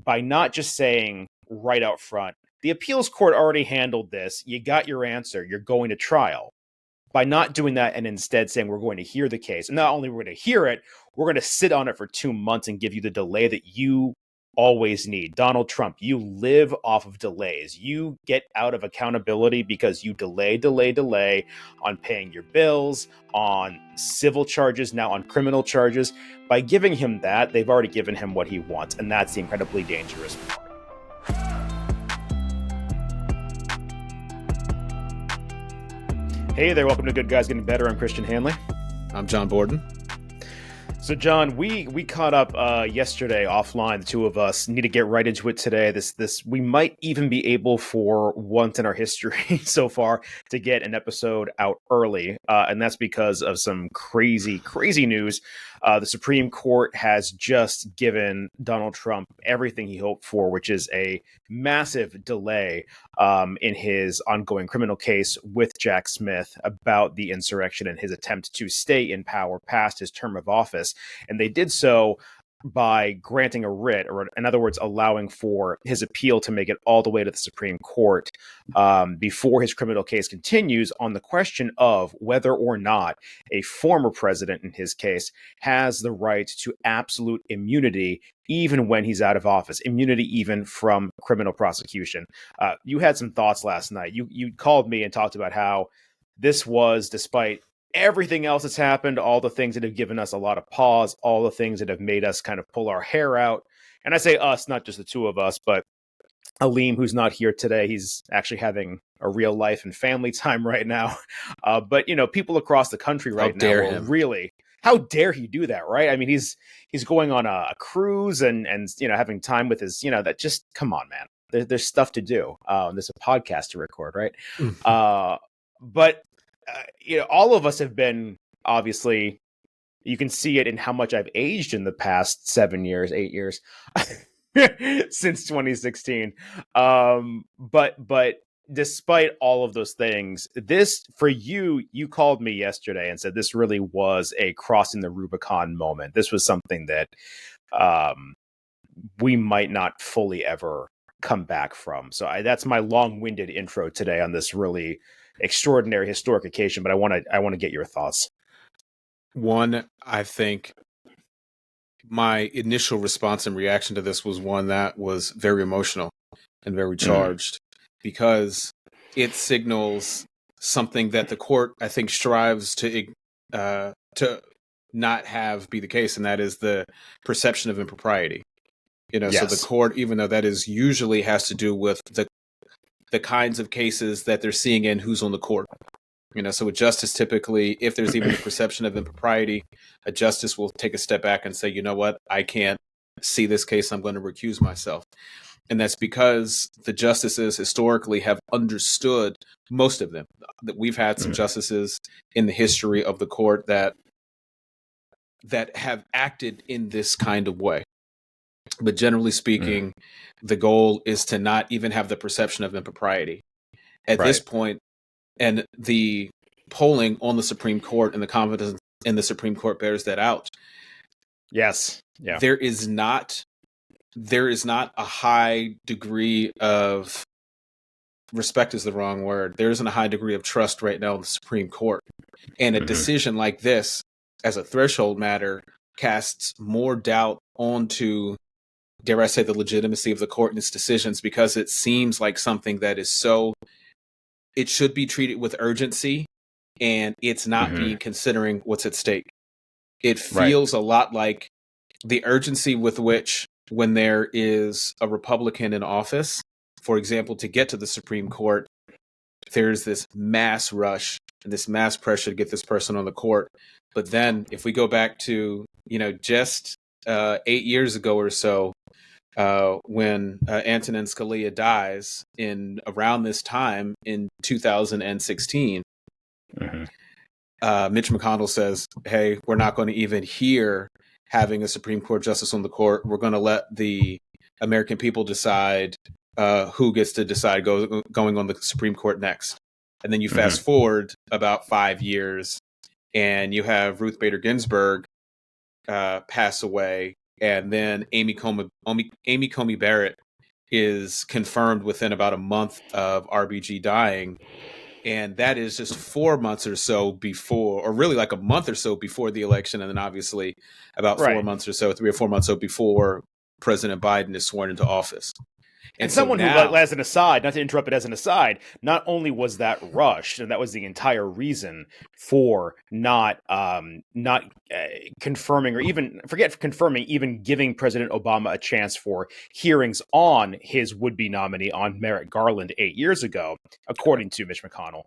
by not just saying right out front, the appeals court already handled this, you got your answer, you're going to trial. By not doing that and instead saying we're going to hear the case, and not only we're going to hear it, we're going to sit on it for 2 months and give you the delay that you always need. Donald Trump, you live off of delays. You get out of accountability because you delay on paying your bills, on civil charges, now on criminal charges. By giving him that, they've already given him what he wants, and that's the incredibly dangerous part. Hey there, welcome to Good Guys Getting Better. I'm Christian Hanley. I'm John Borden. So, John, we caught up yesterday offline. The two of us need to get right into it today. This we might even be able, for once in our history so far, to get an episode out early, and that's because of some crazy news. The Supreme Court has just given Donald Trump everything he hoped for, which is a massive delay in his ongoing criminal case with Jack Smith about the insurrection and his attempt to stay in power past his term of office. And they did so by granting a writ, or in other words, allowing for his appeal to make it all the way to the Supreme Court before his criminal case continues on the question of whether or not a former president, in his case, has the right to absolute immunity even when he's out of office, immunity even from criminal prosecution. You had some thoughts last night. You called me and talked about how this was, despite everything else that's happened, all the things that have given us a lot of pause, all the things that have made us kind of pull our hair out. And I say us, not just the two of us, but Aleem, who's not here today. He's actually having a real life and family time right now. But, you know, people across the country right now will really, how dare he do that, right? I mean, he's going on a cruise and you know, having time with his, you know, that just, come on, man. There's stuff to do. There's a podcast to record, right? But you know, all of us have been, obviously, you can see it in how much I've aged in the past 8 years since 2016. But despite all of those things, this, for you called me yesterday and said this really was a crossing the Rubicon moment. This was something that we might not fully ever come back from. So that's my long-winded intro today on this really extraordinary historic occasion, but I want to get your thoughts. One, I think my initial response and reaction to this was one that was very emotional and very charged because it signals something that the court, I think, strives to not have be the case, and that is the perception of impropriety. You know, yes. So the court, even though that is usually has to do with the kinds of cases that they're seeing in who's on the court. You know, so with justice, typically, if there's even a perception of impropriety, a justice will take a step back and say, you know what, I can't see this case, I'm going to recuse myself. And that's because the justices historically have understood, most of them, that we've had some justices in the history of the court that have acted in this kind of way. But generally speaking, the goal is to not even have the perception of impropriety. At this point, and the polling on the Supreme Court and the confidence in the Supreme Court bears that out. Yes. Yeah. There is not a high degree of respect is the wrong word. There isn't a high degree of trust right now in the Supreme Court. And a decision like this, as a threshold matter, casts more doubt onto, dare I say, the legitimacy of the court and its decisions, because it seems like something that is so, it should be treated with urgency, and it's not being considering what's at stake. It feels a lot like the urgency with which, when there is a Republican in office, for example, to get to the Supreme Court, there's this mass rush and this mass pressure to get this person on the court. But then if we go back to, you know, just 8 years ago or so, when Antonin Scalia dies in around this time in 2016, Mitch McConnell says, hey, we're not going to even hear having a Supreme Court justice on the court. We're going to let the American people decide who gets to decide going on the Supreme Court next. And then you fast forward about 5 years and you have Ruth Bader Ginsburg pass away. and then Amy Comey Barrett is confirmed within about a month of RBG dying. And that is just 4 months or so before, or really like a month or so before the election. And then obviously about 4 months or so, 3 or 4 months so before President Biden is sworn into office. And someone who, as an aside, not to interrupt it as an aside, not only was that rushed, and that was the entire reason for not confirming, or even forget confirming, even giving President Obama a chance for hearings on his would-be nominee on Merrick Garland 8 years ago, according to Mitch McConnell.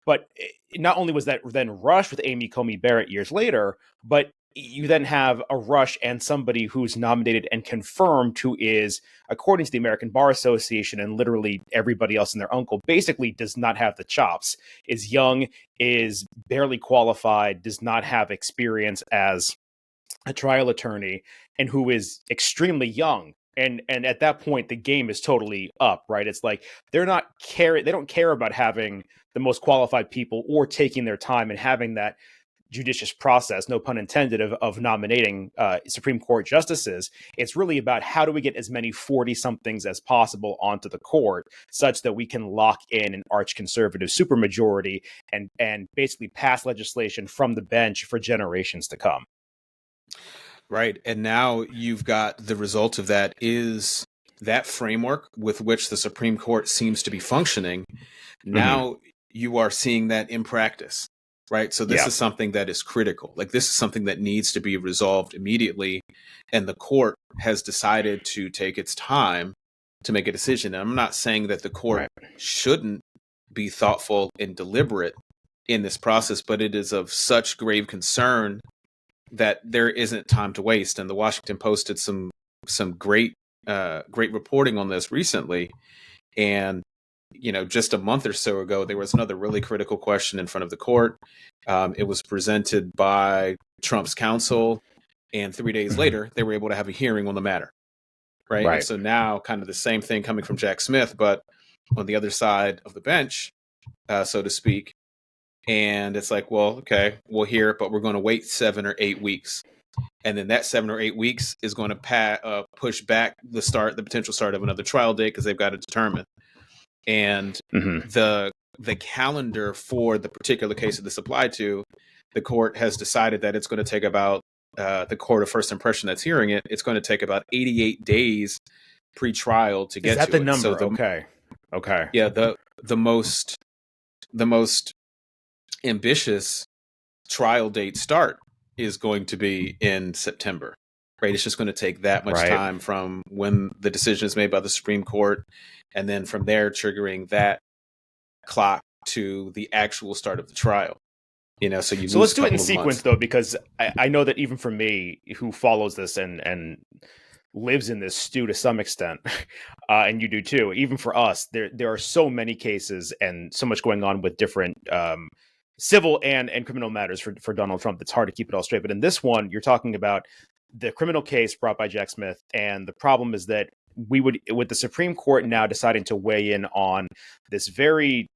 But not only was that then rushed with Amy Comey Barrett years later, but you then have a rush and somebody who's nominated and confirmed, who is, according to the American Bar Association and literally everybody else and their uncle, basically does not have the chops, is young, is barely qualified, does not have experience as a trial attorney, and who is extremely young. And at that point, the game is totally up, right? It's like they don't care about having the most qualified people or taking their time and having that judicious process, no pun intended, of nominating Supreme Court justices. It's really about how do we get as many 40-somethings as possible onto the court, such that we can lock in an arch-conservative supermajority and basically pass legislation from the bench for generations to come. Right. And now you've got the result of that is that framework with which the Supreme Court seems to be functioning. Now you are seeing that in practice. Right. So this is something that is critical. Like, this is something that needs to be resolved immediately. And the court has decided to take its time to make a decision. And I'm not saying that the court shouldn't be thoughtful and deliberate in this process, but it is of such grave concern that there isn't time to waste. And the Washington Post did some great reporting on this recently. And just a month or so ago, there was another really critical question in front of the court. It was presented by Trump's counsel, and 3 days later, they were able to have a hearing on the matter. Right. And so now kind of the same thing coming from Jack Smith, but on the other side of the bench, so to speak. And it's like, well, okay, we'll hear it, but we're going to wait 7 or 8 weeks. And then that 7 or 8 weeks is going to push back the potential start of another trial date, because they've got to determine. And the calendar for the particular case that this applied to, the court has decided that it's going to take about, the court of first impression that's hearing it, it's going to take about 88 days pre-trial to get to it. Is that the number? So okay. Yeah, the most ambitious trial date start is going to be in September. Right, it's just going to take that much time from when the decision is made by the Supreme Court, and then from there triggering that clock to the actual start of the trial. So let's do it in sequence, though, because I know that even for me, who follows this and lives in this stew to some extent, and you do too, even for us, there are so many cases and so much going on with different civil and criminal matters for Donald Trump. It's hard to keep it all straight. But in this one, you're talking about the criminal case brought by Jack Smith. And the problem is that with the Supreme Court now deciding to weigh in on this very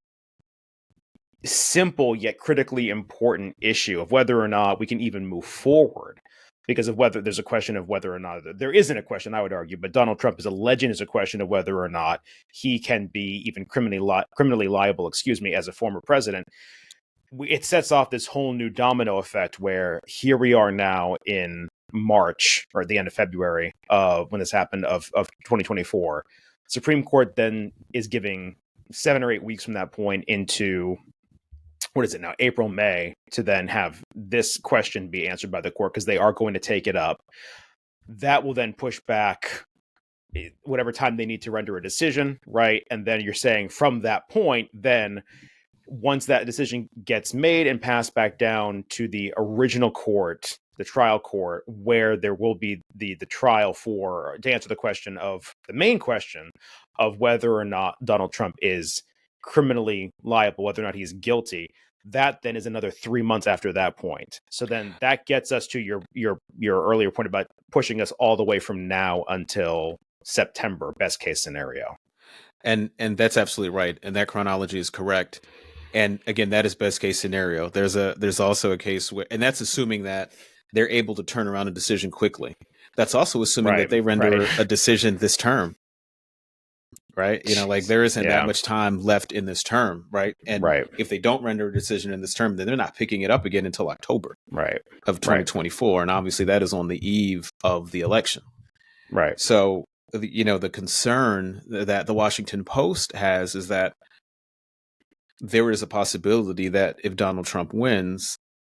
simple yet critically important issue of whether or not we can even move forward, because of whether there's a question of whether or not there isn't a question, I would argue, but Donald Trump is alleging is a question of whether or not he can be even criminally liable, as a former president. It sets off this whole new domino effect where here we are now in March, or at the end of February, when this happened, of 2024. Supreme Court then is giving 7 or 8 weeks from that point into, what is it now, April, May, to then have this question be answered by the court, because they are going to take it up. That will then push back whatever time they need to render a decision, right? And then you're saying from that point, then once that decision gets made and passed back down to the original court, the trial court, where there will be the trial to answer the question of the main question of whether or not Donald Trump is criminally liable, whether or not he's guilty. That then is another 3 months after that point. So then that gets us to your earlier point about pushing us all the way from now until September, best case scenario. And that's absolutely right. And that chronology is correct. And again, that is best case scenario. There's also a case where, and that's assuming that they're able to turn around a decision quickly. That's also assuming that they render a decision this term, right? Like there isn't that much time left in this term, right? And if they don't render a decision in this term, then they're not picking it up again until October of 2024. And obviously that is on the eve of the election. Right. So, the concern that the Washington Post has is that there is a possibility that if Donald Trump wins,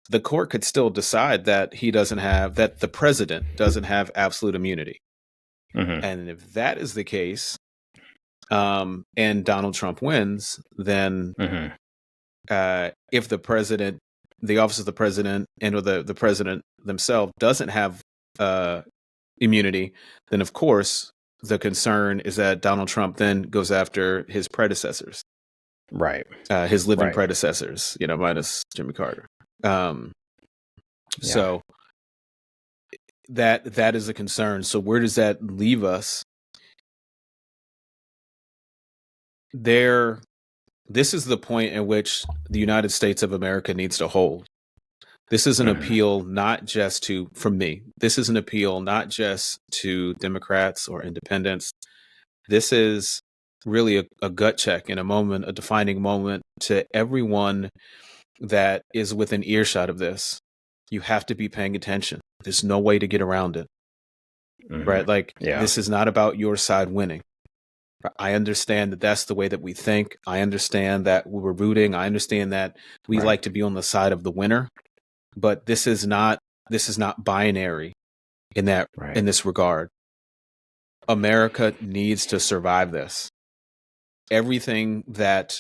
the court could still decide that that the president doesn't have absolute immunity. Mm-hmm. And if that is the case, and Donald Trump wins, then if the office of the president and or the president themselves doesn't have immunity, then of course the concern is that Donald Trump then goes after his predecessors, his living predecessors, minus Jimmy Carter. So that is a concern. So where does that leave us? This is the point at which the United States of America needs to hold. This is an appeal not just to, from me, this is an appeal not just to Democrats or independents. This is really a gut check in a defining moment to everyone that is within earshot of this. You have to be paying attention. There's no way to get around it, right? This is not about your side winning. I understand that that's the way that we think. I understand that we're rooting. I understand that we like to be on the side of the winner. But this is not binary in this regard. America needs to survive this. Everything that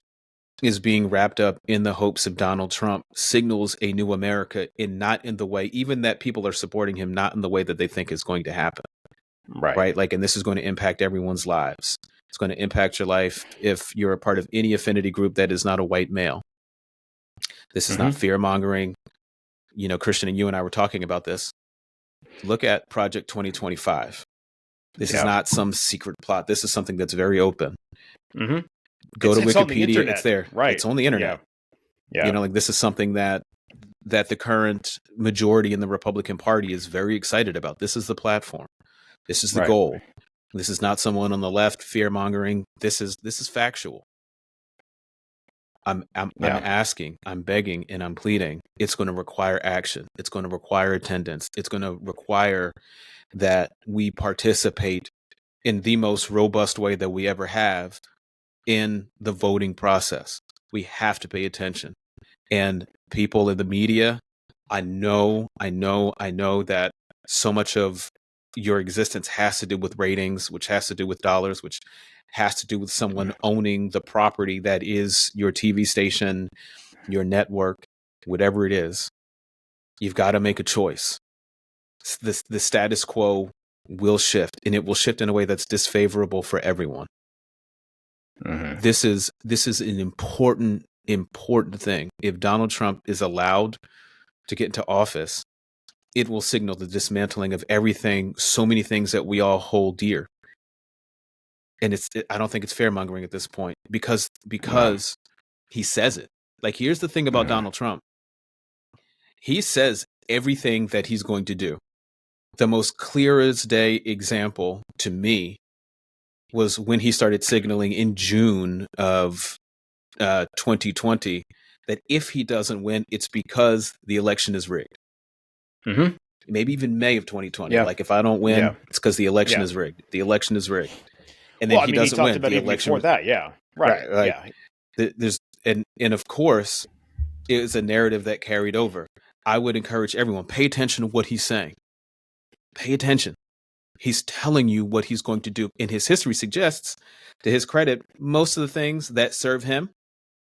is being wrapped up in the hopes of Donald Trump signals a new America, and not in the way, even that people are supporting him, not in the way that they think is going to happen. Right. And this is going to impact everyone's lives. It's going to impact your life if you're a part of any affinity group that is not a white male. This is not fear mongering. Christian and you and I were talking about this. Look at Project 2025. This is not some secret plot. This is something that's very open. Go to Wikipedia. It's there. It's on the internet. This is something that the current majority in the Republican Party is very excited about. This is the platform. This is the goal. This is not someone on the left fear mongering. This is factual. I'm asking, I'm begging, and I'm pleading. It's going to require action. It's going to require attendance. It's going to require that we participate in the most robust way that we ever have in the voting process. We have to pay attention. And people in the media, I know that so much of your existence has to do with ratings, which has to do with dollars, which has to do with someone owning the property that is your TV station, your network, whatever it is. You've got to make a choice. The status quo will shift, and it will shift in a way that's disfavorable for everyone. This is an important thing. If Donald Trump is allowed to get into office, it will signal the dismantling of everything, so many things that we all hold dear. And I don't think it's fear mongering at this point because he says it. Here's the thing about Donald Trump. He says everything that he's going to do. The most clear as day example to me was when he started signaling in June of 2020 that if he doesn't win, it's because the election is rigged. Maybe even May of 2020. If I don't win, it's because the election is rigged. The election is rigged. And then he doesn't win. The election before that, right. There's and of course, it was a narrative that carried over. I would encourage everyone, pay attention to what he's saying. Pay attention. He's telling you what he's going to do. And his history suggests, to his credit, most of the things that serve him,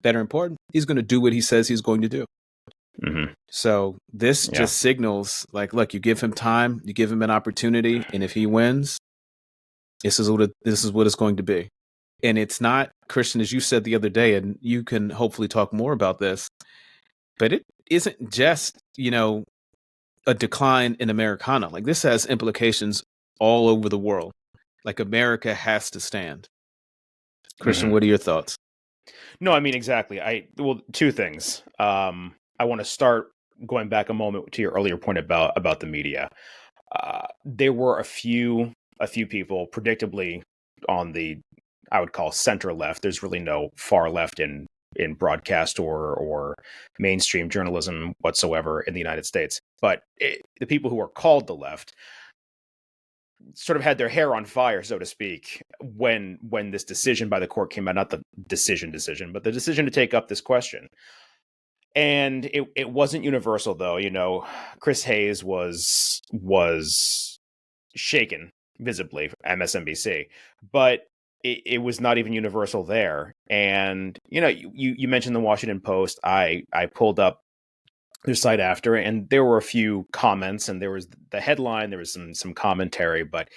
that are important, he's going to do what he says he's going to do. So this just signals, look, you give him time, you give him an opportunity, and if he wins, this is what it's going to be. And it's not, Christian, as you said the other day, and you can hopefully talk more about this, but it isn't just, a decline in Americana. This has implications all over the world. America has to stand. Christian, what are your thoughts? No, I mean, exactly. Two things. I want to start going back a moment to your earlier point about the media. There were a few people, predictably, on the, I would call, center left. There's really no far left in broadcast or mainstream journalism whatsoever in the United States. But the people who are called the left sort of had their hair on fire, so to speak, when this decision by the court came out. Not the decision, but the decision to take up this question. And it wasn't universal, though. You know, Chris Hayes was shaken visibly, MSNBC, but it was not even universal there. And you know, you mentioned the Washington Post. I pulled up their site after, and there were a few comments, and there was the headline, there was some commentary, but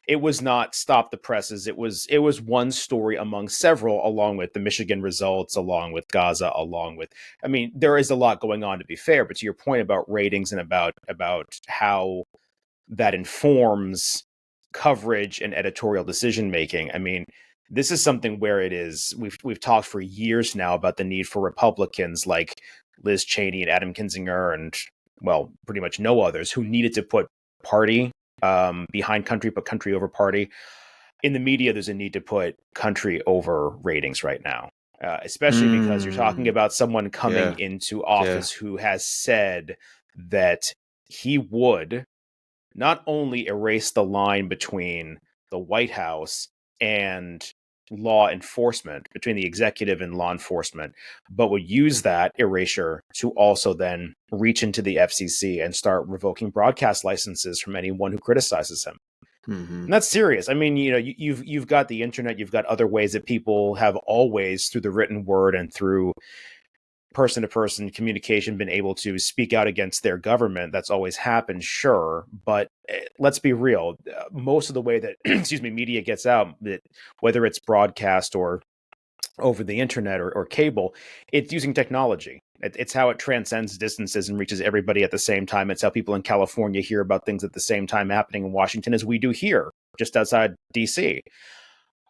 it was not stop the presses. It was one story among several, along with the Michigan results, along with Gaza, along with, I mean, there is a lot going on, to be fair, but to your point about ratings and about how that informs coverage and editorial decision making. I mean, this is something where it is, we've talked for years now about the need for Republicans like Liz Cheney and Adam Kinzinger and, well, pretty much no others, who needed to put party behind country, put country over party. In the media, there's a need to put country over ratings right now, especially because you're talking about someone coming into office who has said that he would not only erase the line between the White House and law enforcement, between the executive and law enforcement, but would use that erasure to also then reach into the FCC and start revoking broadcast licenses from anyone who criticizes him. Mm-hmm. And that's serious. I mean, you know, you've got the internet, you've got other ways that people have always, through the written word and through person-to-person communication, been able to speak out against their government. That's always happened, sure, but let's be real. Most of the way that media gets out, that whether it's broadcast or over the internet or cable, it's using technology. It's how it transcends distances and reaches everybody at the same time. It's how people in California hear about things at the same time happening in Washington as we do here, just outside DC.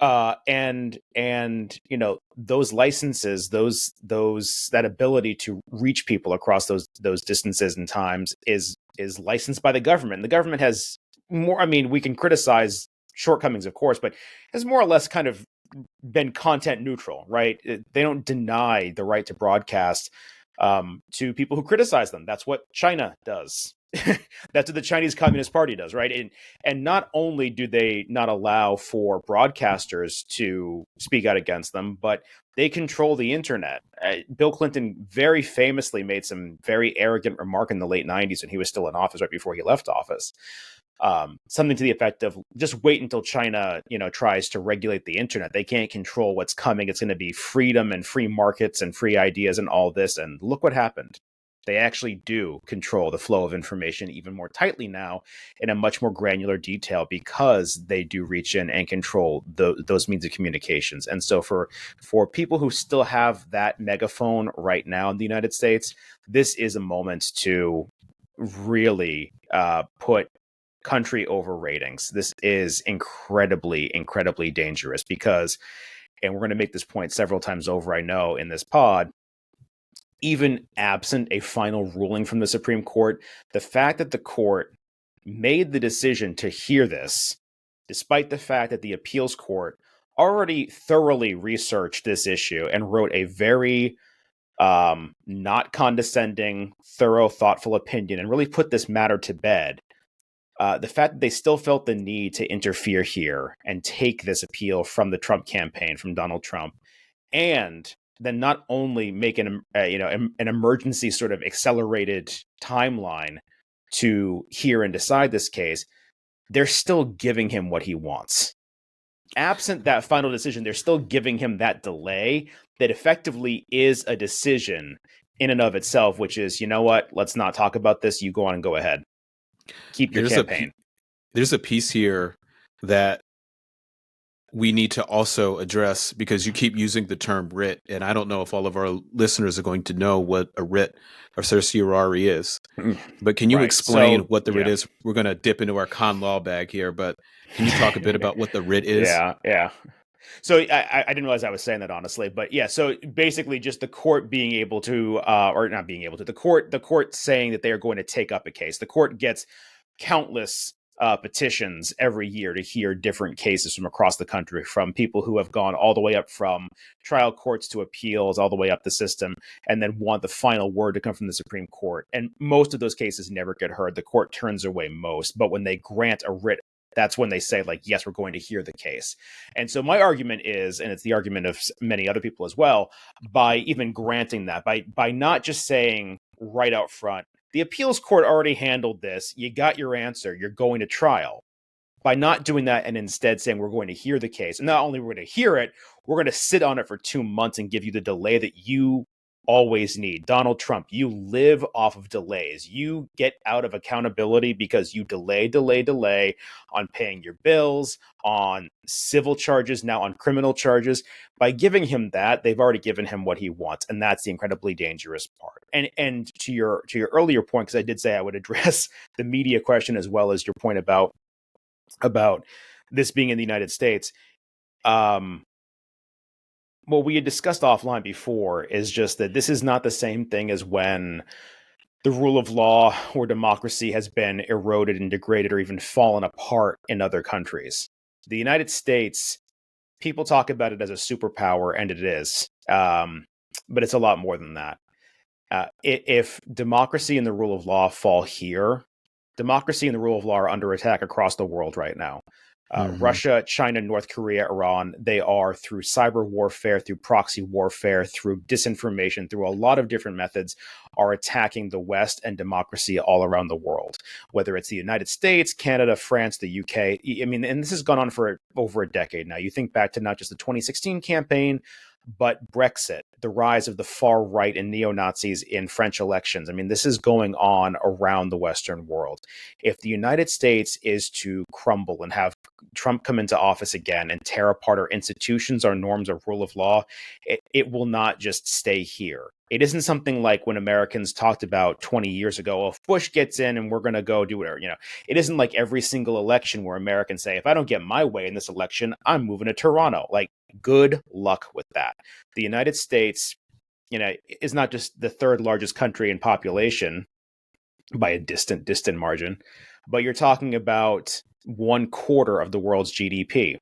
And you know, those licenses, that ability to reach people across those distances and times is licensed by the government. The government has more, I mean, we can criticize shortcomings, of course, but has more or less kind of been content neutral, right? They don't deny the right to broadcast to people who criticize them. That's what China does. That's what the Chinese Communist Party does, right? And not only do they not allow for broadcasters to speak out against them, but they control the internet. Bill Clinton very famously made some very arrogant remark in the late 90s when he was still in office, right before he left office. Something to the effect of, just wait until China, you know, tries to regulate the internet. They can't control what's coming. It's going to be freedom and free markets and free ideas and all this. And look what happened. They actually do control the flow of information even more tightly now, in a much more granular detail, because they do reach in and control those means of communications. And so for people who still have that megaphone right now in the United States, this is a moment to really put country over ratings. This is incredibly, incredibly dangerous because, and we're going to make this point several times over, I know, in this pod, even absent a final ruling from the Supreme Court, the fact that the court made the decision to hear this, despite the fact that the appeals court already thoroughly researched this issue and wrote a very not condescending, thorough, thoughtful opinion and really put this matter to bed. The fact that they still felt the need to interfere here and take this appeal from the Trump campaign, from Donald Trump, and then not only make an emergency sort of accelerated timeline to hear and decide this case, they're still giving him what he wants. Absent that final decision, they're still giving him that delay that effectively is a decision in and of itself, which is, you know what, let's not talk about this. You go on and go ahead. Keep your campaign. There's a piece here that we need to also address, because you keep using the term writ, and I don't know if all of our listeners are going to know what a writ or certiorari is. But can you explain what the writ is? We're going to dip into our con law bag here, but can you talk a bit about what the writ is? Yeah. So I didn't realize I was saying that, honestly, but yeah. So basically, just the court being able to, or not being able to, the court saying that they are going to take up a case. The court gets countless petitions every year to hear different cases from across the country, from people who have gone all the way up from trial courts to appeals, all the way up the system, and then want the final word to come from the Supreme Court. And most of those cases never get heard. The court turns away most. But when they grant a writ, that's when they say, like, yes, we're going to hear the case. And so my argument is, and it's the argument of many other people as well, by even granting that, by not just saying right out front, the appeals court already handled this, you got your answer, you're going to trial. By not doing that and instead saying we're going to hear the case, and not only we're going to hear it, we're going to sit on it for 2 months and give you the delay that you always need. Donald Trump, you live off of delays. You get out of accountability because you delay on paying your bills, on civil charges, now on criminal charges. By giving him that, they've already given him what he wants, and that's the incredibly dangerous part. And to your earlier point, because I did say I would address the media question as well as your point about this being in the United States. What we had discussed offline before is just that this is not the same thing as when the rule of law or democracy has been eroded and degraded or even fallen apart in other countries. The United States, people talk about it as a superpower, and it is, but it's a lot more than that. If democracy and the rule of law fall here, democracy and the rule of law are under attack across the world right now. Russia, China, North Korea, Iran, they are, through cyber warfare, through proxy warfare, through disinformation, through a lot of different methods, are attacking the West and democracy all around the world, whether it's the United States, Canada, France, the UK. I mean, and this has gone on for over a decade now. You think back to not just the 2016 campaign, but Brexit, the rise of the far right and neo-Nazis in French elections. I mean, this is going on around the Western world. If the United States is to crumble and have Trump come into office again and tear apart our institutions, our norms, our rule of law, it will not just stay here. It isn't something like when Americans talked about 20 years ago, if Bush gets in and we're going to go do whatever, it isn't like every single election where Americans say, if I don't get my way in this election, I'm moving to Toronto. Like, good luck with that. The United States, is not just the third largest country in population by a distant margin, but you're talking about 1/4 of the world's GDP,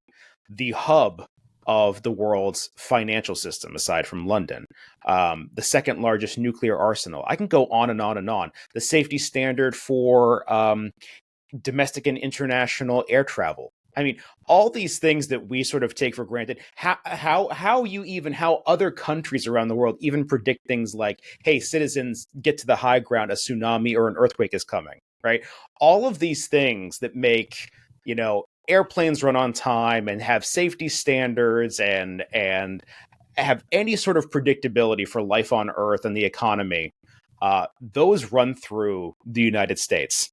the hub of the world's financial system, aside from London, the second largest nuclear arsenal. I can go on and on and on. The safety standard for domestic and international air travel. I mean, all these things that we sort of take for granted, how other countries around the world even predict things like, hey, citizens, get to the high ground, a tsunami or an earthquake is coming, right? All of these things that make, airplanes run on time and have safety standards and have any sort of predictability for life on Earth and the economy, those run through the United States.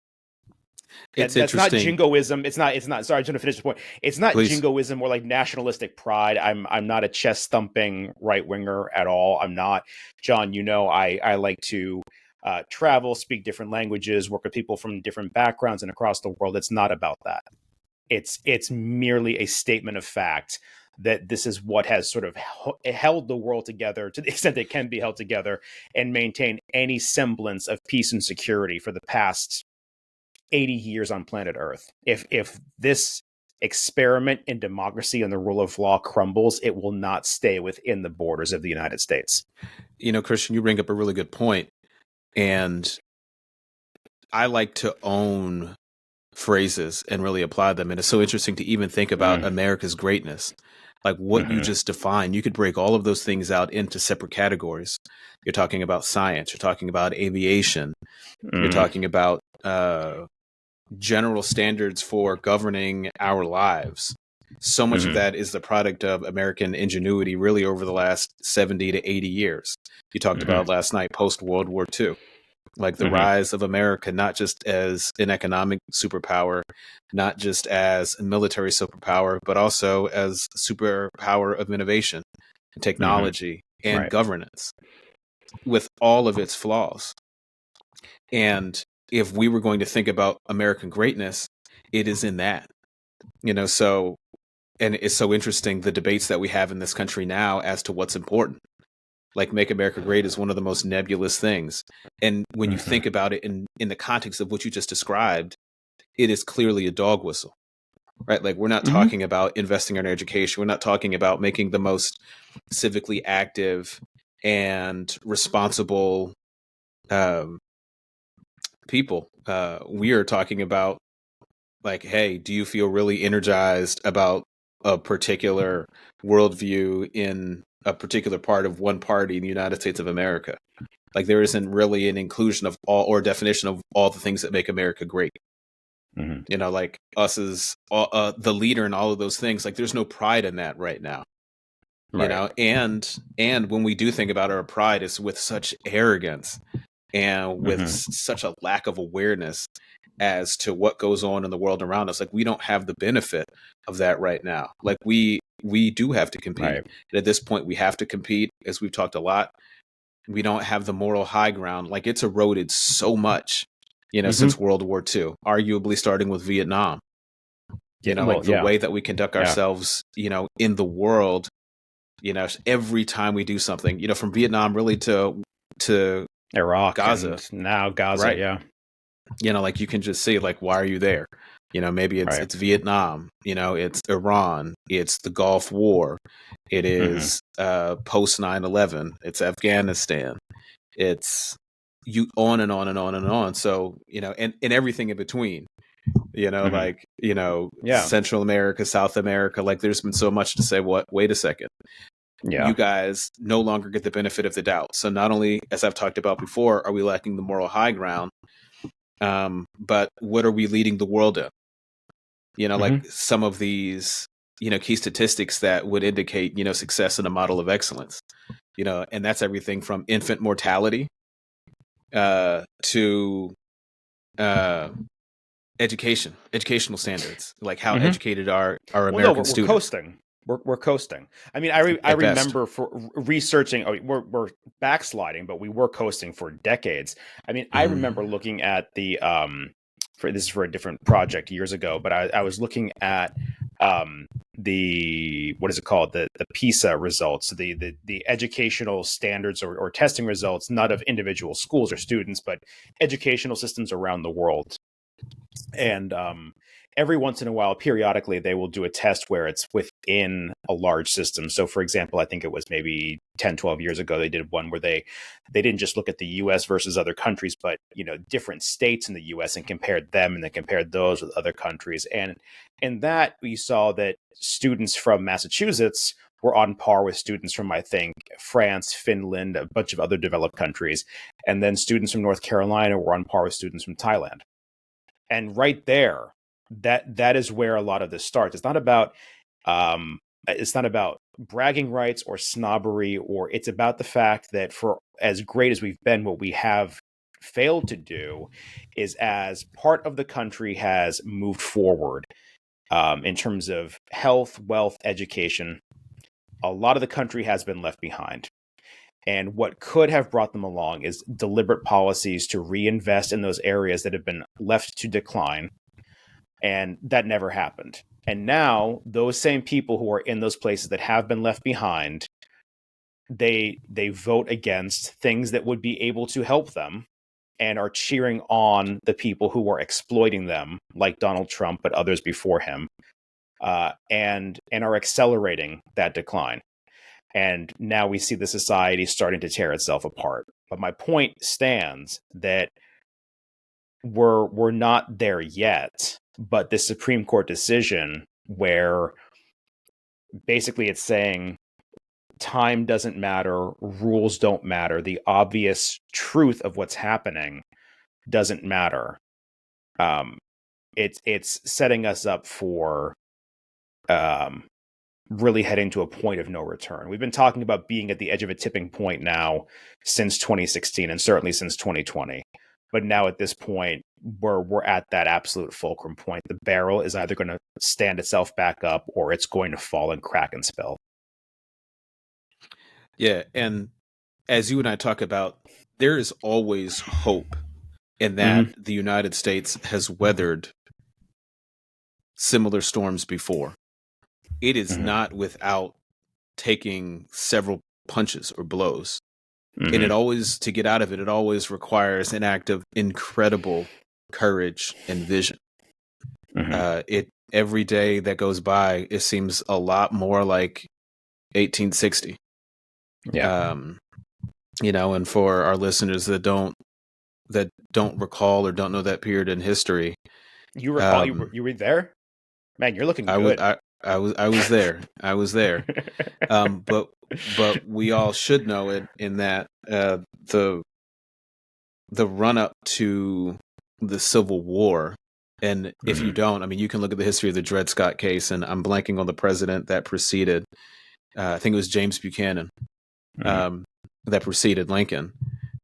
It's that's not interesting. jingoism. It's not. Sorry, I just want to finish the point. It's not Please. jingoism or like nationalistic pride. I'm not a chest thumping right winger at all. I'm not. John, I like to travel, speak different languages, work with people from different backgrounds and across the world. It's not about that. It's merely a statement of fact that this is what has sort of held the world together to the extent it can be held together and maintain any semblance of peace and security for the past 80 years on planet Earth. If this experiment in democracy and the rule of law crumbles, it will not stay within the borders of the United States. Christian, you bring up a really good point. And I like to own phrases and really apply them. And it's so interesting to even think about America's greatness. Like what you just defined, you could break all of those things out into separate categories. You're talking about science, you're talking about aviation, you're talking about general standards for governing our lives. So much of that is the product of American ingenuity really over the last 70 to 80 years. You talked about last night, post-World War II, like the rise of America, not just as an economic superpower, not just as a military superpower, but also as a superpower of innovation, technology, and governance, with all of its flaws. And if we were going to think about American greatness, it is in that, so, and it's so interesting, the debates that we have in this country now as to what's important. Like Make America Great is one of the most nebulous things. And when you think about it in the context of what you just described, it is clearly a dog whistle, right? Like, we're not Mhm. talking about investing in our education. We're not talking about making the most civically active and responsible people. We are talking about, like, hey, do you feel really energized about a particular worldview in a particular part of one party in the United States of America? Like, there isn't really an inclusion of all, or definition of all the things that make America great. Mhm. You know, like, us as the leader and all of those things. Like, there's no pride in that right now. You Right. know, and when we do think about our pride, it's with such arrogance and with Mhm. such a lack of awareness as to what goes on in the world around us. Like, we don't have the benefit of that right now. Like, we do have to compete. Right. And at this point, we have to compete, as we've talked a lot. We don't have the moral high ground. Like, it's eroded so much, you know, Mhm. since World War II, arguably starting with Vietnam. You Yeah. know, Well, like, the yeah. way that we conduct Yeah. ourselves, you know, in the world, you know, every time we do something, you know, from Vietnam really to Iraq Gaza, and now Gaza. right? Yeah. You know, like, you can just see, like, why are you there? You know, maybe Right. it's Vietnam, you know, it's Iran, it's the Gulf War, it Mhm. is post 9/11, it's Afghanistan, it's you on and on and on and on. So, you know, and everything in between, you know, Mhm. like, you know, Yeah. Central America, South America, like, there's been so much to say, what, wait a second. Yeah. You guys no longer get the benefit of the doubt. So not only, as I've talked about before, are we lacking the moral high ground, but what are we leading the world in? You know, like, Mhm. some of these, you know, key statistics that would indicate, you know, success in a model of excellence, you know, and that's everything from infant mortality to uh, educational standards, like how Mhm. educated are our Well, no, American we're students coasting. We're coasting. I mean, I at best. remember for researching. Oh, we're backsliding, but we were coasting for decades. I mean, I remember Mm. looking at the for this is for a different project years ago, but I was looking at the what is it called, the PISA results, the educational standards or testing results, not of individual schools or students, but educational systems around the world. And every once in a while, periodically, they will do a test where it's within a large system. So, for example, I think it was maybe 10, 12 years ago, they did one where they didn't just look at the US versus other countries, but, you know, different states in the US and compared them and then compared those with other countries. And in that, we saw that students from Massachusetts were on par with students from, I think, France, Finland, a bunch of other developed countries. And then students from North Carolina were on par with students from Thailand. And right there, that is where a lot of this starts. It's not about bragging rights or snobbery, or it's about the fact that for as great as we've been, what we have failed to do is, as part of the country has moved forward in terms of health, wealth, education, a lot of the country has been left behind. And what could have brought them along is deliberate policies to reinvest in those areas that have been left to decline, and that never happened. And now those same people who are in those places that have been left behind, they vote against things that would be able to help them and are cheering on the people who are exploiting them, like Donald Trump but others before him, and are accelerating that decline. And now we see the society starting to tear itself apart. But my point stands that we're not there yet, but this Supreme Court decision where basically it's saying time doesn't matter, rules don't matter, the obvious truth of what's happening doesn't matter. Um, it's setting us up for um, really heading to a point of no return. We've been talking about being at the edge of a tipping point now since 2016 and certainly since 2020. But now at this point, we're at that absolute fulcrum point. The barrel is either going to stand itself back up or it's going to fall and crack and spill. Yeah, and as you and I talk about, there is always hope in that Mm-hmm. the United States has weathered similar storms before. It is Mm-hmm. not without taking several punches or blows. And Mm-hmm. it always, to get out of it, it always requires an act of incredible courage and vision. It every day that goes by, it seems a lot more like 1860. Yeah. And for our listeners that don't recall or don't know that period in history, You recall um, you were there? Man, you're looking I was good. I was there. I was there. But we all should know it in that the run up to the Civil War. And if you don't, I mean, you can look at the history of the Dred Scott case, and I'm blanking on the president that preceded. I think it was James Buchanan that preceded Lincoln.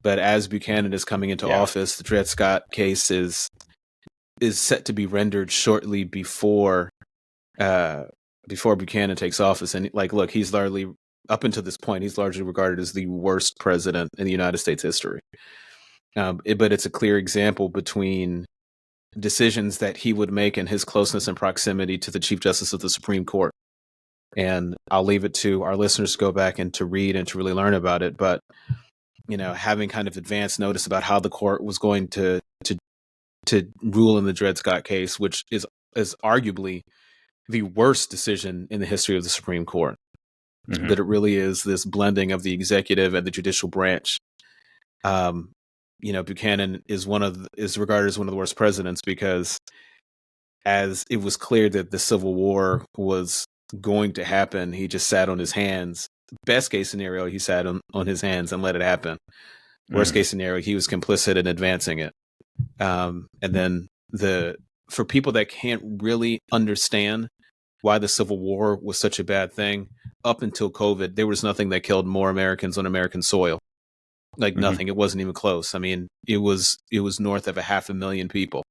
But as Buchanan is coming into office, the Dred Scott case is set to be rendered shortly before Buchanan takes office. And look, he's largely, up until this point, he's largely regarded as the worst president in the United States history. But it's a clear example between decisions that he would make and his closeness and proximity to the Chief Justice of the Supreme Court. And I'll leave it to our listeners to go back and to read and to really learn about it. But, having kind of advance notice about how the court was going to rule in the Dred Scott case, which is arguably the worst decision in the history of the Supreme Court. But it really is this blending of the executive and the judicial branch. Buchanan is regarded as one of the worst presidents because, as it was clear that the Civil War was going to happen, he just sat on his hands. Best case scenario, he sat on his hands and let it happen. Worst case scenario, he was complicit in advancing it. And then for people that can't really understand why the Civil War was such a bad thing, up until COVID, there was nothing that killed more Americans on American soil. Nothing. It wasn't even close. I mean, it was north of 500,000 people.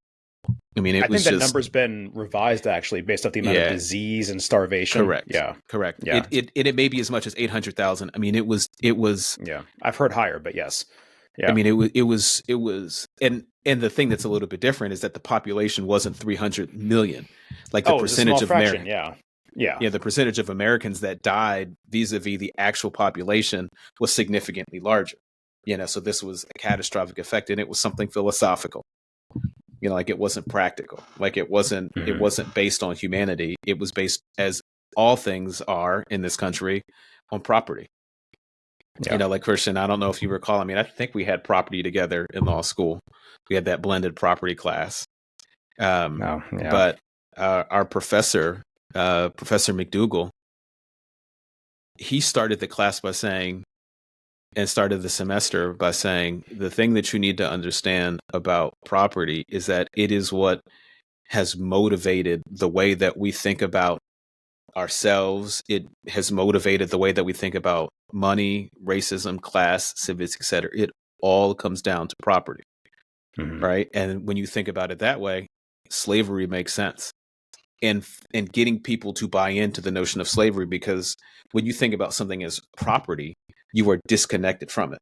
I mean, I think that number's been revised actually based off the amount of disease and starvation. Correct. Yeah. It may be as much as 800,000. I mean, it was. Yeah, I've heard higher, but yes. Yeah. I mean, it was, and the thing that's a little bit different is that the population wasn't 300 million. Like the percentage of Americans. Yeah. The percentage of Americans that died vis-a-vis the actual population was significantly larger. So this was a catastrophic effect, and it was something philosophical. It wasn't practical. It wasn't based on humanity. It was based, as all things are in this country, on property. Yeah. Christian, I don't know if you recall. I mean, I think we had property together in law school. We had that blended property class. But our professor, Professor McDougall, he started the class by saying, and started the semester by saying, the thing that you need to understand about property is that it is what has motivated the way that we think about ourselves. It has motivated the way that we think about money, racism, class, civics, etc. It all comes down to property, right? And when you think about it that way, slavery makes sense. And getting people to buy into the notion of slavery, because when you think about something as property, you are disconnected from it,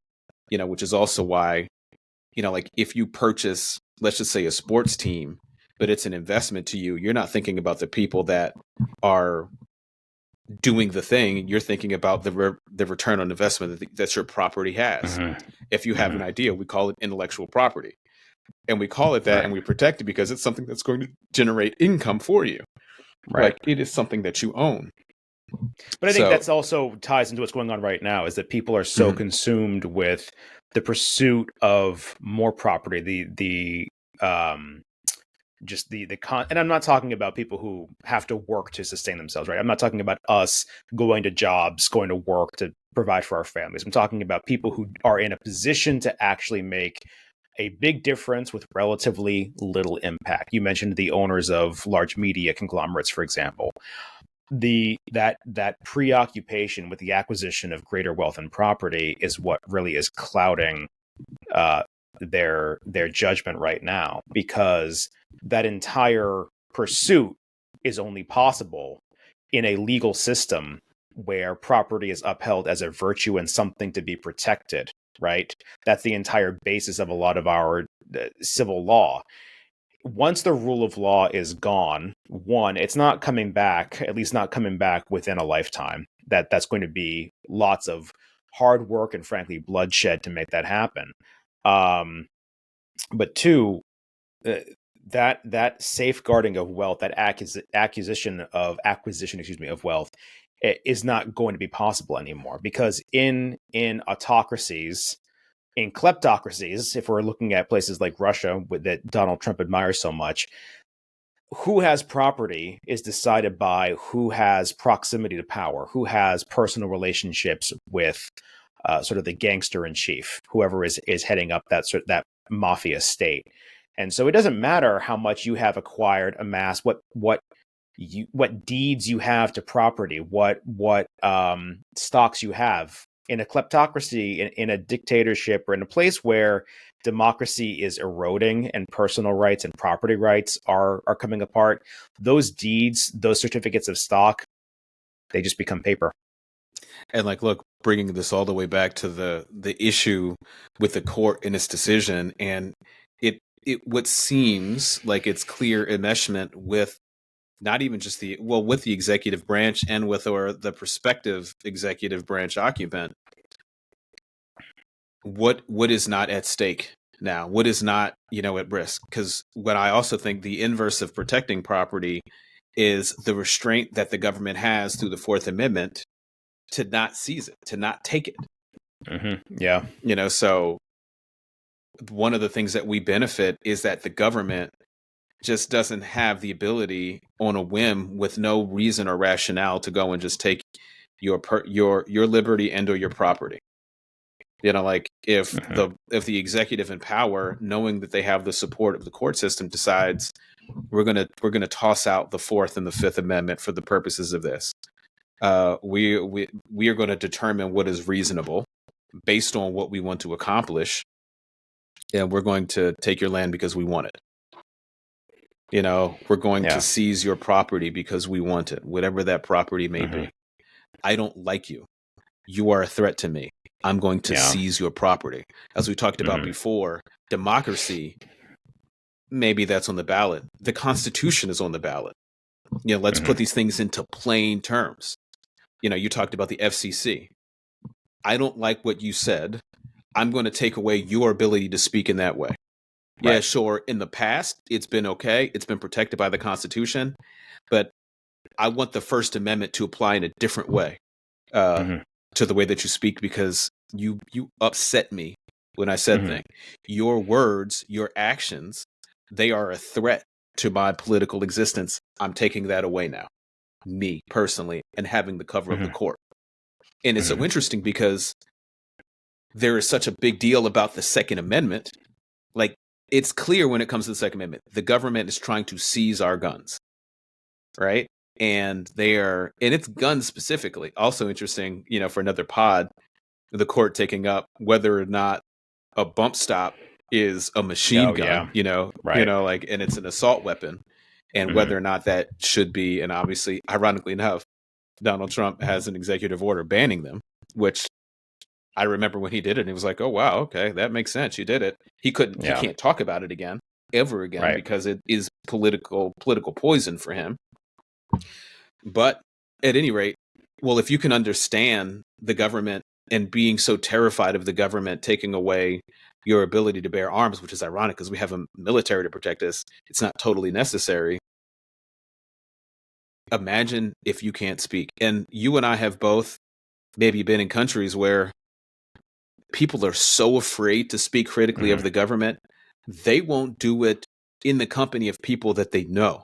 which is also why, if you purchase, let's just say, a sports team, but it's an investment to you, you're not thinking about the people that are doing the thing. You're thinking about the return on investment that your property has. If you have an idea, we call it intellectual property. And we call it that, and we protect it because it's something that's going to generate income for you. Right. It is something that you own. But I think that's also ties into what's going on right now, is that people are so consumed with the pursuit of more property, and I'm not talking about people who have to work to sustain themselves, right? I'm not talking about us going to jobs, going to work to provide for our families. I'm talking about people who are in a position to actually make a big difference with relatively little impact. You mentioned the owners of large media conglomerates, for example. That preoccupation with the acquisition of greater wealth and property is what really is clouding their judgment right now, because that entire pursuit is only possible in a legal system where property is upheld as a virtue and something to be protected, right? That's the entire basis of a lot of our civil law. Once the rule of law is gone, it's not coming back, at least not coming back within a lifetime. That's going to be lots of hard work and, frankly, bloodshed to make that happen. But two, that safeguarding of wealth, that acquisition, of wealth, is not going to be possible anymore, because in autocracies, in kleptocracies, if we're looking at places like Russia that Donald Trump admires so much, who has property is decided by who has proximity to power, who has personal relationships with sort of the gangster in chief, whoever is heading up that mafia state. And so it doesn't matter how much you have acquired, amassed, what deeds you have to property, what stocks you have. In a kleptocracy, in a dictatorship, or in a place where democracy is eroding and personal rights and property rights are coming apart, those deeds, those certificates of stock, they just become paper. And like, look, bringing this all the way back to the issue with the court in its decision, and it what seems like it's clear enmeshment with not even just with the executive branch and with the prospective executive branch occupant. What is not at stake now? What is not, at risk? Because what I also think the inverse of protecting property is the restraint that the government has through the Fourth Amendment to not seize it, to not take it. Mm-hmm. Yeah. So one of the things that we benefit is that the government just doesn't have the ability on a whim with no reason or rationale to go and just take your liberty and or your property. Like if the executive in power, knowing that they have the support of the court system, decides we're gonna toss out the Fourth and the Fifth Amendment for the purposes of this. We are going to determine what is reasonable based on what we want to accomplish, and we're going to take your land because we want it. We're going to seize your property because we want it, whatever that property may be. I don't like you. You are a threat to me. I'm going to seize your property. As we talked about before, democracy, maybe that's on the ballot. The Constitution is on the ballot. Let's put these things into plain terms. You talked about the FCC. I don't like what you said. I'm going to take away your ability to speak in that way. Right. Yeah, sure. In the past, it's been okay. It's been protected by the Constitution. But I want the First Amendment to apply in a different way to the way that you speak, because you upset me when I said things. Your words, your actions, they are a threat to my political existence. I'm taking that away now, me personally, and having the cover of the court. And it's so interesting because there is such a big deal about the Second Amendment. Like, it's clear when it comes to the Second Amendment, the government is trying to seize our guns, right? And and it's guns specifically. Also interesting, for another pod, the court taking up whether or not a bump stop is a machine gun, right. And it's an assault weapon, and whether or not that should be. And obviously, ironically enough, Donald Trump has an executive order banning them, which I remember when he did it, and he was like, oh, wow, okay, that makes sense. You did it. He can't talk about it ever again, right, because it is political poison for him. But at any rate, well, if you can understand the government and being so terrified of the government taking away your ability to bear arms, which is ironic because we have a military to protect us, it's not totally necessary. Imagine if you can't speak. And you and I have both maybe been in countries where people are so afraid to speak critically of the government, they won't do it in the company of people that they know.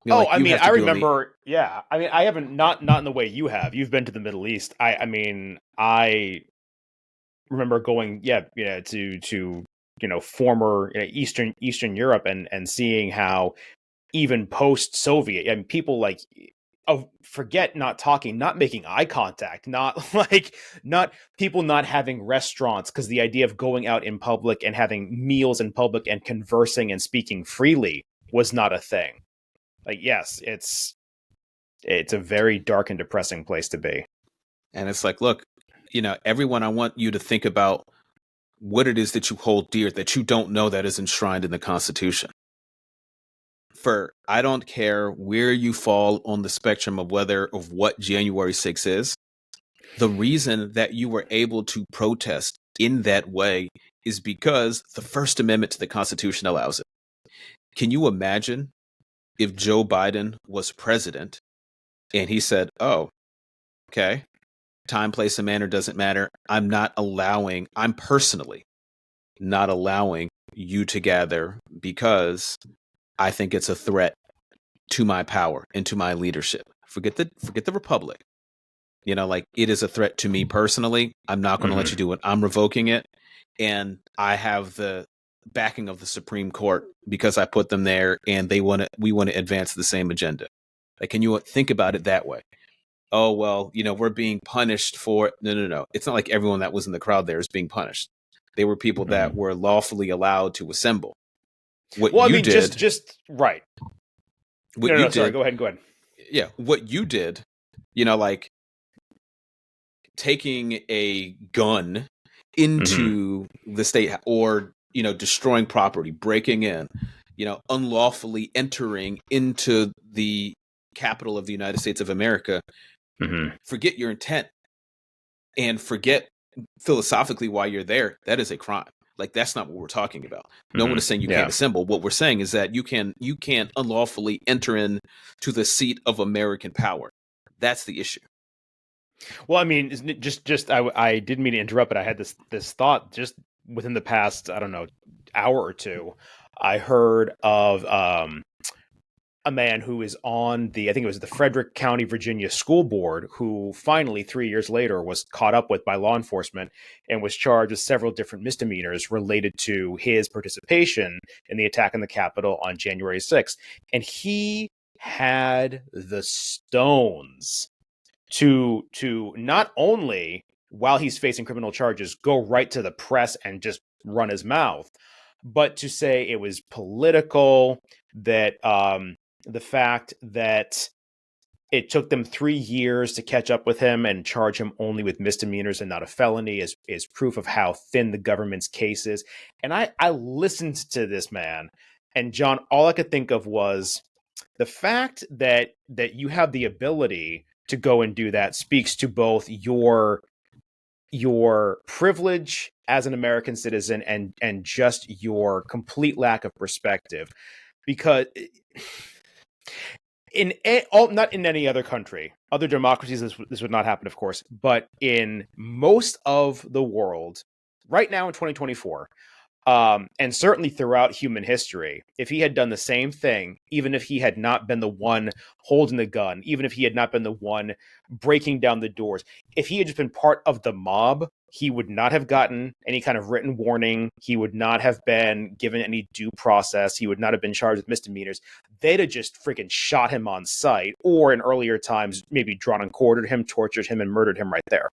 I remember. I haven't, not in the way you have. You've been to the Middle East. I remember going, to former Eastern Europe and seeing how even post-Soviet, people forget not talking, not making eye contact, not people not having restaurants, because the idea of going out in public and having meals in public and conversing and speaking freely was not a thing. Yes, it's a very dark and depressing place to be. And it's like, look, everyone, I want you to think about what it is that you hold dear that you don't know that is enshrined in the Constitution. I don't care where you fall on the spectrum of what January 6th is. The reason that you were able to protest in that way is because the First Amendment to the Constitution allows it. Can you imagine if Joe Biden was president and he said, oh, okay, time, place, and manner doesn't matter. I'm personally not allowing you to gather because I think it's a threat to my power and to my leadership. Forget the republic. Like, it is a threat to me personally. I'm not going to let you do it. I'm revoking it. And I have the backing of the Supreme Court because I put them there, and we want to advance the same agenda. Like, can you think about it that way? Oh, well, we're being punished for no. It's not like everyone that was in the crowd there is being punished. They were people that were lawfully allowed to assemble. Just right. Sorry, go ahead. Yeah, what you did, like taking a gun into the state, or destroying property, breaking in, unlawfully entering into the capital of the United States of America. Forget your intent and forget philosophically why you're there. That is a crime. Like, that's not what we're talking about. No one is saying you can't assemble. What we're saying is that you can't unlawfully enter in to the seat of American power. That's the issue. Well, I mean, I didn't mean to interrupt, but I had this thought just within the past, I don't know, hour or two. I heard of a man who is on I think it was the Frederick County, Virginia school board, who finally 3 years later was caught up with by law enforcement and was charged with several different misdemeanors related to his participation in the attack on the Capitol on January 6th. And he had the stones to not only, while he's facing criminal charges, go right to the press and just run his mouth, but to say it was political, that the fact that it took them 3 years to catch up with him and charge him only with misdemeanors and not a felony is proof of how thin the government's case is. And I listened to this man, and John, all I could think of was the fact that you have the ability to go and do that speaks to both your privilege as an American citizen and just your complete lack of perspective. Because not in any other country, other democracies, this would not happen, of course, but in most of the world right now in 2024, and certainly throughout human history, if he had done the same thing, even if he had not been the one holding the gun, even if he had not been the one breaking down the doors, if he had just been part of the mob, he would not have gotten any kind of written warning. He would not have been given any due process. He would not have been charged with misdemeanors. They'd have just freaking shot him on sight, or in earlier times, maybe drawn and quartered him, tortured him, and murdered him right there.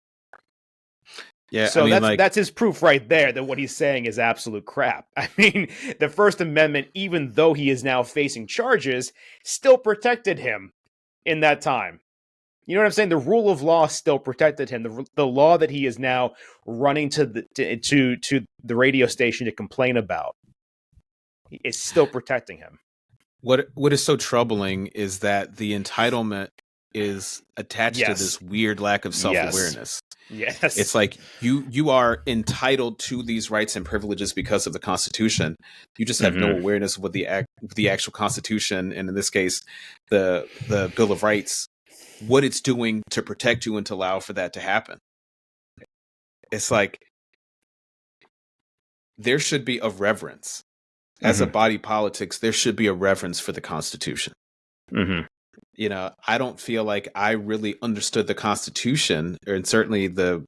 Yeah, so that's his proof right there that what he's saying is absolute crap. I mean, the First Amendment, even though he is now facing charges, still protected him in that time. You know what I'm saying? The rule of law still protected him. The law that he is now running to the radio station to complain about is still protecting him. What is so troubling is that the entitlement is attached to this weird lack of self-awareness. Yes. It's like you are entitled to these rights and privileges because of the Constitution. You just have no awareness of what the actual Constitution, and in this case, the Bill of Rights, what it's doing to protect you and to allow for that to happen. It's like there should be a reverence. As a body politics, there should be a reverence for the Constitution. I don't feel like I really understood the Constitution, and certainly the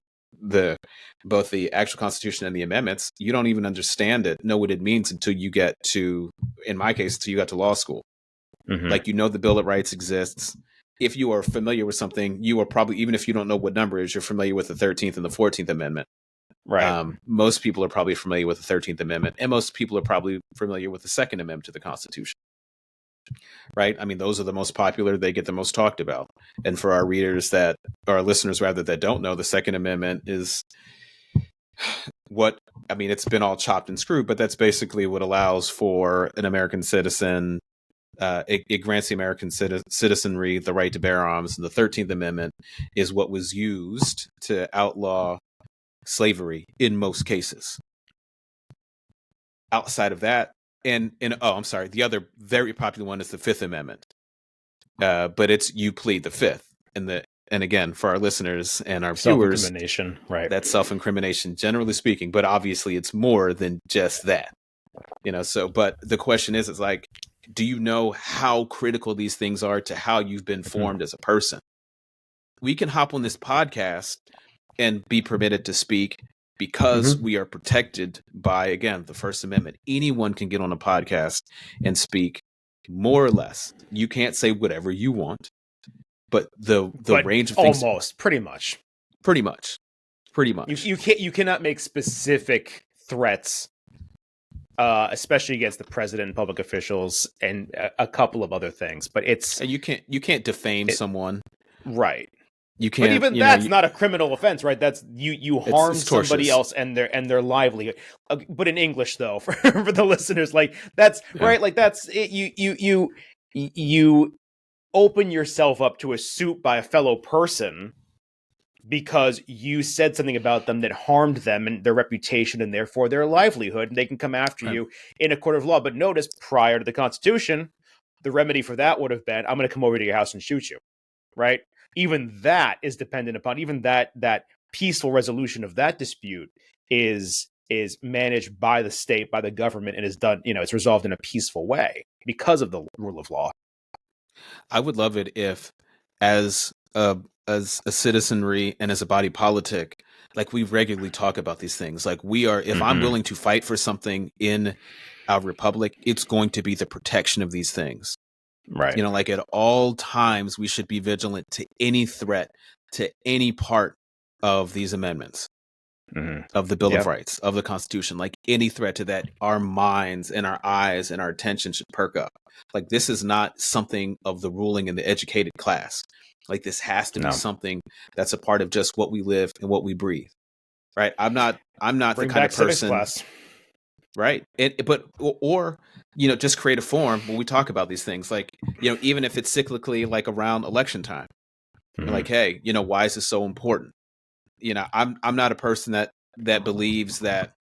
both the actual Constitution and the amendments. You don't even understand it, know what it means until you get to, in my case, until you got to law school. Like, the Bill of Rights exists. If you are familiar with something, you are probably, even if you don't know what number it is, you're familiar with the 13th and the 14th Amendment. Right. Most people are probably familiar with the 13th Amendment, and most people are probably familiar with the Second Amendment to the Constitution. Right? I mean, those are the most popular. They get the most talked about. And for our listeners that don't know, the Second Amendment is it's been all chopped and screwed, but that's basically what allows for an American citizen. It grants the American citizenry the right to bear arms. And the 13th Amendment is what was used to outlaw slavery in most cases. Outside of that, and oh, I'm sorry. The other very popular one is the Fifth Amendment. But it's you plead the Fifth, and again, for our listeners and our viewers, Self-incrimination, right? that's self-incrimination, generally speaking. But obviously, it's more than just that. So, but the question is like, do you know how critical these things are to how you've been formed as a person? We can hop on this podcast and be permitted to speak because we are protected by, again, the First Amendment. Anyone can get on a podcast and speak, more or less. You can't say whatever you want, but the range of things, almost pretty much. You cannot make specific threats, especially against the president and public officials and a couple of other things. But you can't defame someone, right? You can't. But even that's not a criminal offense, right? That's you harm somebody tortious. else and their livelihood. But in English, though, for the listeners, like that's right. Like that's it, you open yourself up to a suit by a fellow person because you said something about them that harmed them and their reputation and therefore their livelihood, and they can come after you in a court of law. But notice, prior to the Constitution, the remedy for that would have been, I'm going to come over to your house and shoot you, right? Even that is dependent upon, even that peaceful resolution of that dispute is managed by the state, by the government, and is done, it's resolved in a peaceful way because of the rule of law. I would love it if, as a citizenry and as a body politic, like we regularly talk about these things. Like we are, if I'm willing to fight for something in our republic, it's going to be the protection of these things. Right. Like at all times, we should be vigilant to any threat to any part of these amendments, of the Bill of Rights, of the Constitution. Like any threat to that, our minds and our eyes and our attention should perk up. Like this is not something of the ruling and the educated class. Like this has to be something that's a part of just what we live and what we breathe. Right? I'm not Bring the kind back of person. Class. Right. Or just create a forum when we talk about these things, like, even if it's cyclically, like around election time, like, hey, why is this so important? I'm not a person that believes that,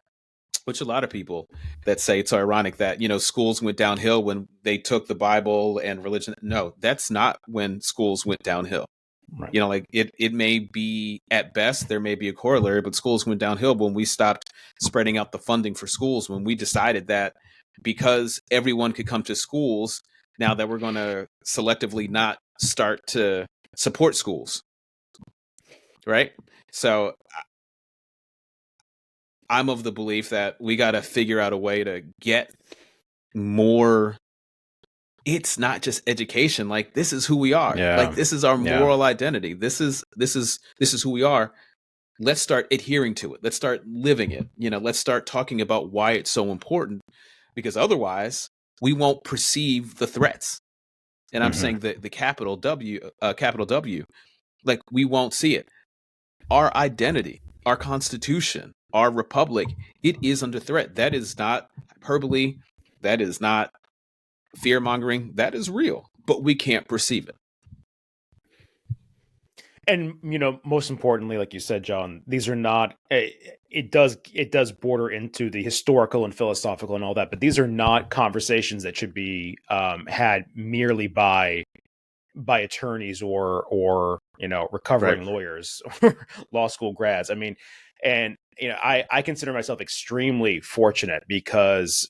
which a lot of people that say it's ironic that, schools went downhill when they took the Bible and religion. No, that's not when schools went downhill. Right. Like it may be, at best, there may be a corollary, but schools went downhill when we stopped spreading out the funding for schools, when we decided that because everyone could come to schools, now that we're going to selectively not start to support schools. Right. So I'm of the belief that we got to figure out a way to get more. It's not just education. Like this is who we are. Yeah. Like this is our moral identity. This is who we are. Let's start adhering to it. Let's start living it. Let's start talking about why it's so important, because otherwise we won't perceive the threats. And I'm saying that the capital W, like we won't see it. Our identity, our Constitution, our republic, it is under threat. That is not hyperbole. That is not fear mongering. That is real, but we can't perceive it. And most importantly, like you said, John, these are not. It does border into the historical and philosophical and all that, but these are not conversations that should be had merely by attorneys or recovering lawyers, law school grads. I mean, and I consider myself extremely fortunate because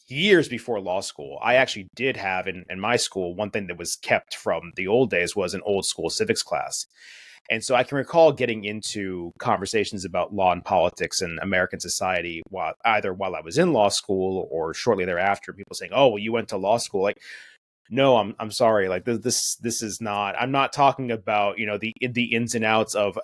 years before law school, I actually did have in my school, one thing that was kept from the old days was an old school civics class. And so I can recall getting into conversations about law and politics and American society while I was in law school or shortly thereafter, people saying, oh, well, you went to law school. Like, no, I'm sorry. Like this is not. I'm not talking about the ins and outs of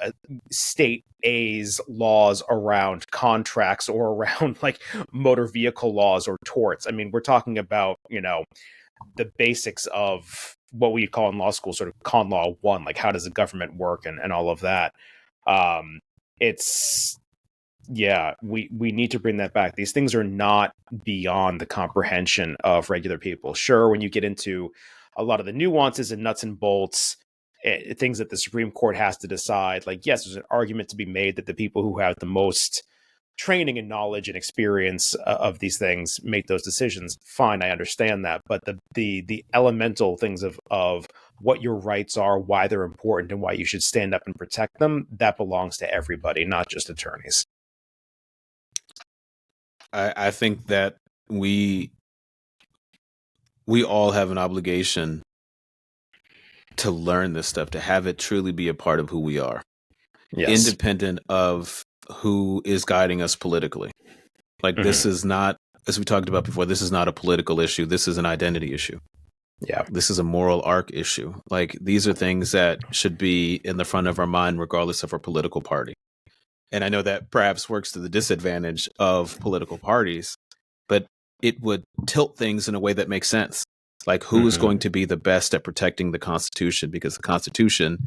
state A's laws around contracts or around like motor vehicle laws or torts. I mean, we're talking about the basics of what we call in law school sort of con law 1, like how does the government work and all of that. We need to bring that back. These things are not beyond the comprehension of regular people. Sure, when you get into a lot of the nuances and nuts and bolts, things that the Supreme Court has to decide, like, yes, there's an argument to be made that the people who have the most training and knowledge and experience of these things make those decisions. Fine, I understand that, but the elemental things of what your rights are, why they're important, and why you should stand up and protect them, that belongs to everybody, not just attorneys. I think that we all have an obligation to learn this stuff, to have it truly be a part of who we are, independent of who is guiding us politically. Like, this is not, as we talked about before, this is not a political issue. This is an identity issue. Yeah. This is a moral arc issue. Like, these are things that should be in the front of our mind, regardless of our political party. And I know that perhaps works to the disadvantage of political parties, but it would tilt things in a way that makes sense. Like, who is going to be the best at protecting the Constitution? Because the Constitution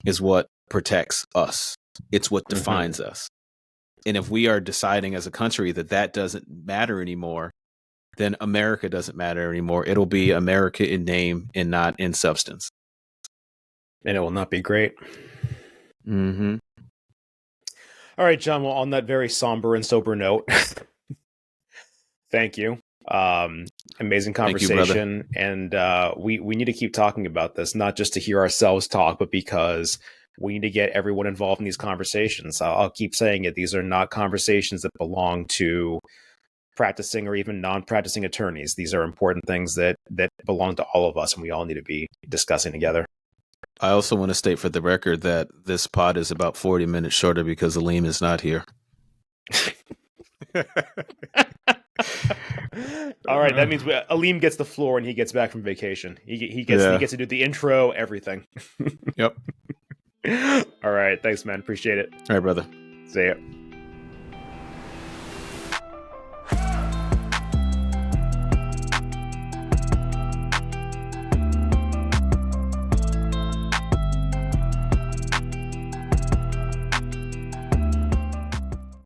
is what protects us. It's what defines us. And if we are deciding as a country that that doesn't matter anymore, then America doesn't matter anymore. It'll be America in name and not in substance. And it will not be great. Mm-hmm. All right, John. Well, on that very somber and sober note, thank you. Amazing conversation. Thank you, and we need to keep talking about this, not just to hear ourselves talk, but because we need to get everyone involved in these conversations. I'll keep saying it. These are not conversations that belong to practicing or even non-practicing attorneys. These are important things that belong to all of us, and we all need to be discussing together. I also want to state for the record that this pod is about 40 minutes shorter because Aleem is not here. All right, that means Aleem gets the floor and he gets back from vacation. He gets to do the intro, everything. Yep. All right, thanks, man. Appreciate it. All right, brother. See ya.